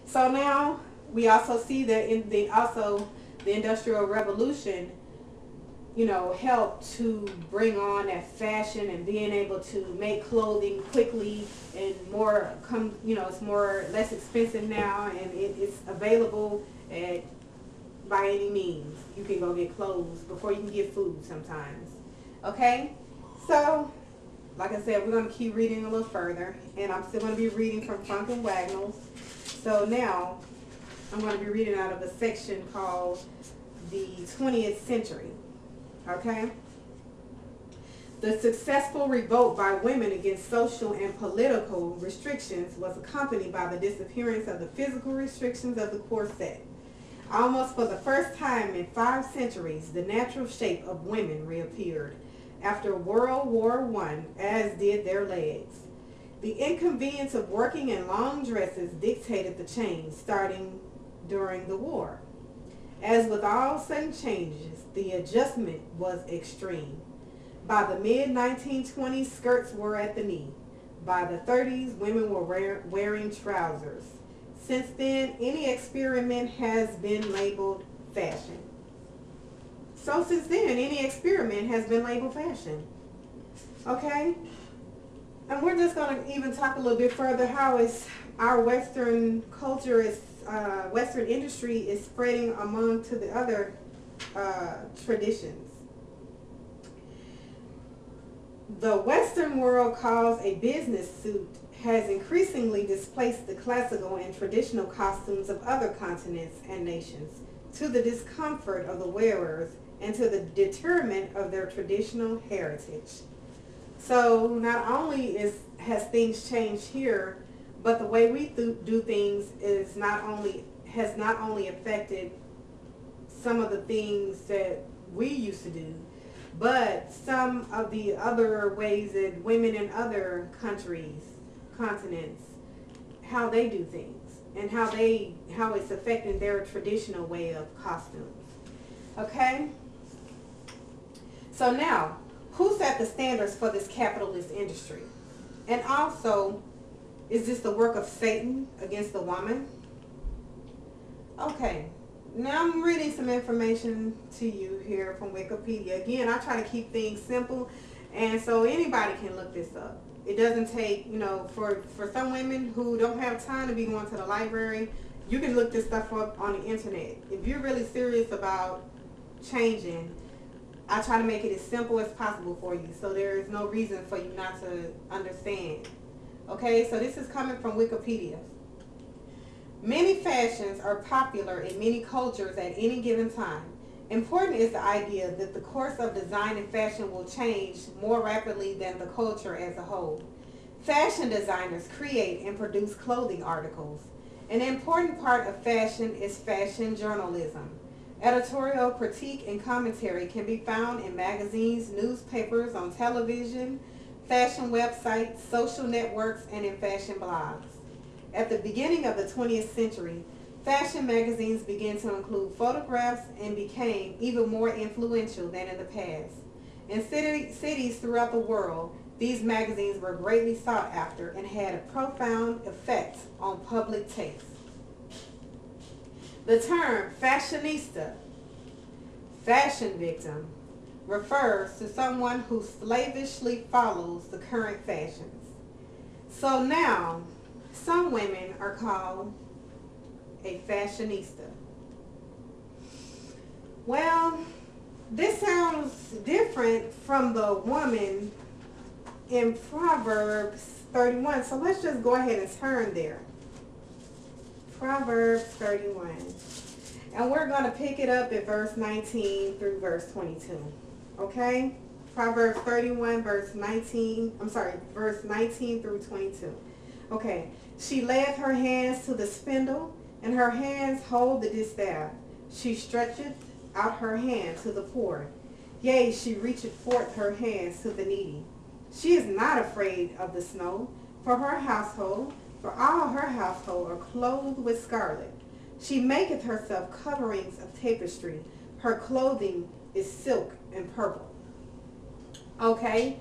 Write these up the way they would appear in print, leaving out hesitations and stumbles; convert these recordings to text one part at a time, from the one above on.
So now we also see that in the Industrial Revolution, helped to bring on that fashion and being able to make clothing quickly and it's more less expensive now, and it's available at by any means. You can go get clothes before you can get food sometimes. Okay? So, like I said, we're going to keep reading a little further, and I'm still going to be reading from Funk and Wagnalls. So now, I'm going to be reading out of a section called the 20th Century. Okay? The successful revolt by women against social and political restrictions was accompanied by the disappearance of the physical restrictions of the corset. Almost for the first time in 5 centuries, the natural shape of women reappeared after World War I, as did their legs. The inconvenience of working in long dresses dictated the change starting during the war. As with all sudden changes, the adjustment was extreme. By the mid-1920s, skirts were at the knee. By the 30s, women were wearing trousers. Since then, any experiment has been labeled fashion. So since then, any experiment has been labeled fashion. Okay? And we're just going to even talk a little bit further how our Western culture Western industry is spreading among to the other traditions. The Western world calls a business suit has increasingly displaced the classical and traditional costumes of other continents and nations, to the discomfort of the wearers and to the detriment of their traditional heritage. So not only has things changed here, but the way we do things has not only affected some of the things that we used to do, but some of the other ways that women in other countries, continents, how they do things and how it's affecting their traditional way of costumes. Okay? So now, who set the standards for this capitalist industry? And also, is this the work of Satan against the woman? Okay. Now I'm reading some information to you here from Wikipedia. Again, I try to keep things simple, and so anybody can look this up. It doesn't take, for some women who don't have time to be going to the library, you can look this stuff up on the internet. If you're really serious about changing, I try to make it as simple as possible for you, so there is no reason for you not to understand. Okay, so this is coming from Wikipedia. Many fashions are popular in many cultures at any given time. Important is the idea that the course of design and fashion will change more rapidly than the culture as a whole. Fashion designers create and produce clothing articles. An important part of fashion is fashion journalism. Editorial critique and commentary can be found in magazines, newspapers, on television, fashion websites, social networks, and in fashion blogs. At the beginning of the 20th century, fashion magazines began to include photographs and became even more influential than in the past. In cities throughout the world, these magazines were greatly sought after and had a profound effect on public taste. The term fashionista, fashion victim, refers to someone who slavishly follows the current fashions. So now, some women are called a fashionista. Well, this sounds different from the woman in Proverbs 31. So let's just go ahead and turn there. Proverbs 31. And we're going to pick it up at verse 19 through verse 22. Okay? Proverbs 31, verse 19 through 22. Okay. She layeth her hands to the spindle, and her hands hold the distaff. She stretcheth out her hand to the poor. Yea, she reacheth forth her hands to the needy. She is not afraid of the snow, for all her household are clothed with scarlet. She maketh herself coverings of tapestry. Her clothing is silk and purple. Okay,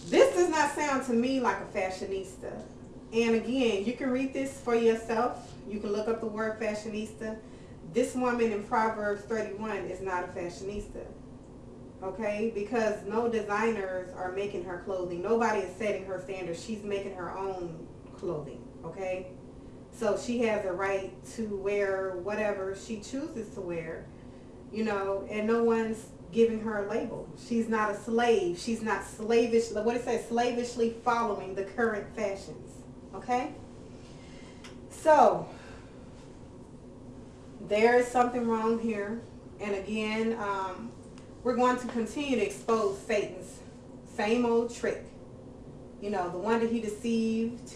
this does not sound to me like a fashionista. And again, you can read this for yourself. You can look up the word fashionista. This woman in Proverbs 31 is not a fashionista. Okay? Because no designers are making her clothing. Nobody is setting her standards. She's making her own clothing. Okay? So she has a right to wear whatever she chooses to wear. You know, and no one's giving her a label. She's not a slave. She's not slavish. What it says, slavishly following the current fashions. Okay? So, there is something wrong here. And again, we're going to continue to expose Satan's same old trick. You know, the one that he deceived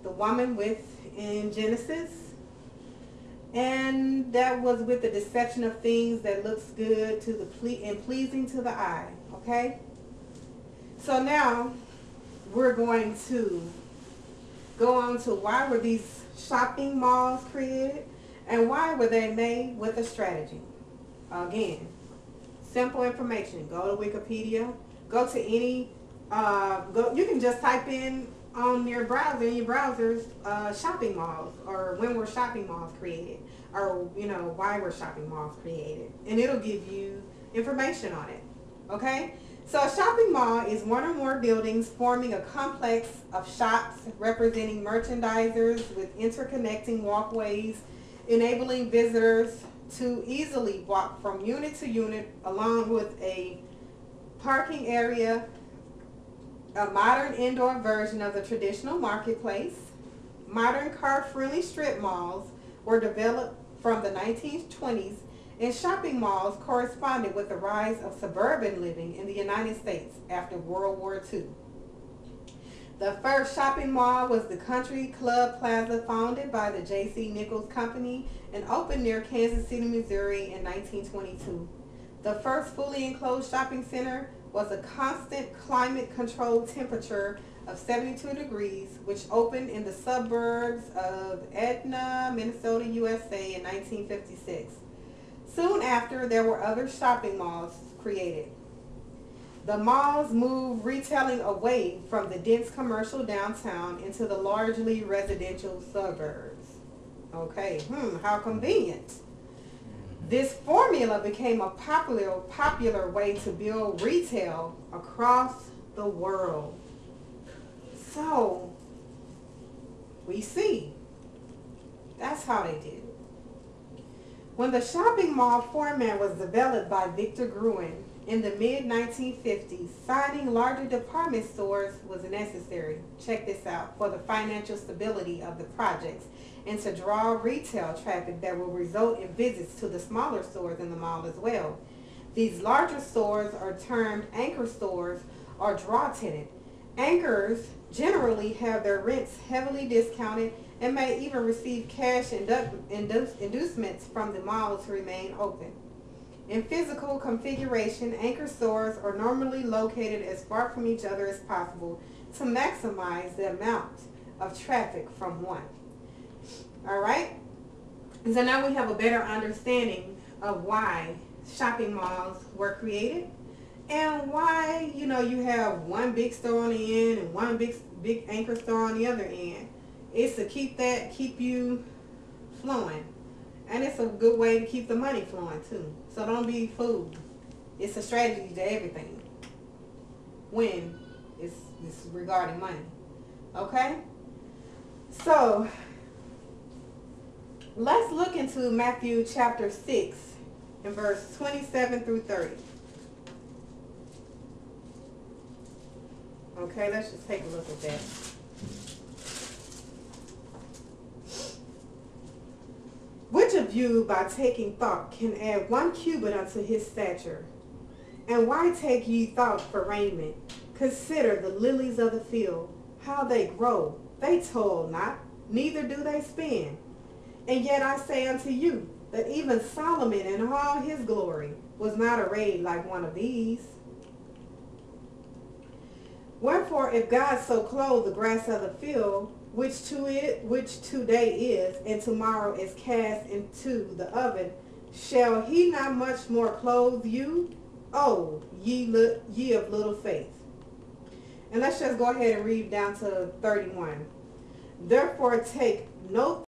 the woman with in Genesis. And that was with the deception of things that looks good to the and pleasing to the eye. Okay? So now we're going to go on to why were these shopping malls created and why were they made with a strategy. Again, simple information. Go to Wikipedia. Go to any, you can just type in on your browser, in your browsers, shopping malls, or when were shopping malls created, or, you know, why were shopping malls created. And it'll give you information on it. Okay? So a shopping mall is one or more buildings forming a complex of shops representing merchandisers with interconnecting walkways, enabling visitors to easily walk from unit to unit, along with a parking area, a modern indoor version of the traditional marketplace. Modern car-friendly strip malls were developed from the 1920s, and shopping malls corresponded with the rise of suburban living in the United States after World War II. The first shopping mall was the Country Club Plaza, founded by the J.C. Nichols Company and opened near Kansas City, Missouri in 1922. The first fully enclosed shopping center was a constant climate-controlled temperature of 72 degrees, which opened in the suburbs of Edna, Minnesota, USA in 1956. Soon after, there were other shopping malls created. The malls moved retailing away from the dense commercial downtown into the largely residential suburbs. Okay, how convenient. This formula became a popular way to build retail across the world. So, we see, that's how they did it. When the shopping mall format was developed by Victor Gruen in the mid-1950s, signing larger department stores was necessary. Check this out. For the financial stability of the projects and to draw retail traffic that will result in visits to the smaller stores in the mall as well. These larger stores are termed anchor stores or draw tenant. Anchors generally have their rents heavily discounted and may even receive cash inducements from the mall to remain open. In physical configuration, anchor stores are normally located as far from each other as possible to maximize the amount of traffic from one. All right? So now we have a better understanding of why shopping malls were created and why, you know, you have one big store on the end and one big anchor store on the other end. It's to keep you flowing. And it's a good way to keep the money flowing too. So don't be fooled. It's a strategy to everything when it's regarding money. Okay? So let's look into Matthew chapter 6 and verse 27 through 30. Okay, let's just take a look at that. Which of you, by taking thought, can add 1 cubit unto his stature? And why take ye thought for raiment? Consider the lilies of the field, how they grow. They toil not, neither do they spin. And yet I say unto you, that even Solomon in all his glory was not arrayed like one of these. Wherefore, if God so clothe the grass of the field, which today is, and tomorrow is cast into the oven, shall he not much more clothe you, O ye of little faith? And let's just go ahead and read down to 31. Therefore take no